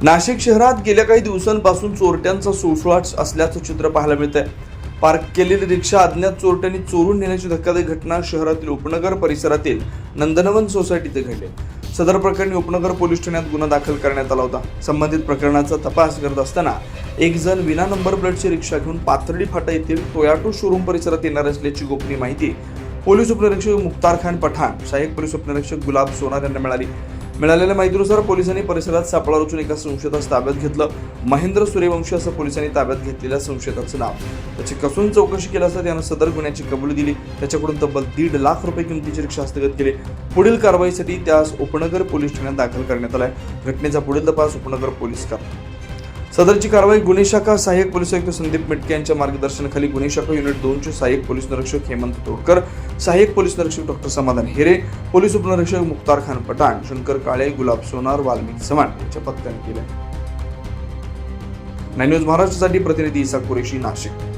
नाशिक शहरात गेल्या काही दिवसांपासून चोरट्यांचा सुळसुळाट असल्याचं चित्र पाहायला मिळतंय। पार्क केलेली रिक्षा अज्ञात चोरट्यांनी चोरून नेण्याची धक्कादायक घटना शहरातील उपनगर परिसरातील नंदनवन सोसायटीत घडली। सदर प्रकरणी उपनगर पोलीस ठाण्यात गुन्हा दाखल करण्यात आला होता। संबंधित प्रकरणाचा तपास करत असताना एक जण विना नंबर प्लेटची रिक्षा घेऊन पाथर्डी फाटा येथील टोयोटा शोरूम परिसरात येणार असल्याची गोपनीय माहिती पोलीस उपनिरीक्षक मुख्तार खान पठाण, सहाय्यक पोलीस उपनिरीक्षक गुलाब सोनार यांना मिळाली। मिळालेल्या माहितीनुसार पोलिसांनी परिसरात सापळा रचून एका संशयितास ताब्यात घेतलं। महेंद्र सूर्यवंशी असं पोलिसांनी ताब्यात घेतलेल्या संशयिताचं नाव। त्याची कसून चौकशी केली असता त्यानं सदर गुन्ह्याची कबुली दिली। त्याच्याकडून तब्बल 1.5 लाख रुपये किमतीची रिक्षा हस्तगत केली। पुढील कारवाईसाठी त्यास उपनगर पोलीस ठाण्यात दाखल करण्यात आलाय। घटनेचा पुढील तपास उपनगर पोलीस करतात। सदरची कारवाई गुन्हे शाखा सहाय्यक पोलीस आयुक्त संदीप मिटके यांच्या मार्गदर्शनाखाली गुन्हे शाखा युनिट 2 चे सहाय्यक पोलीस निरीक्षक हेमंत तोडकर, सहाय्यक पोलीस निरीक्षक डॉक्टर समाधान हेरे, पोलीस उपनिरीक्षक मुख्तार खान पठाण, शंकर काळे, गुलाब सोनार, वाल्मिक चव्हाण यांच्या पथकाने केले। 9 न्यूज महाराष्ट्रासाठी प्रतिनिधी इसाक कुरेशी, नाशिक।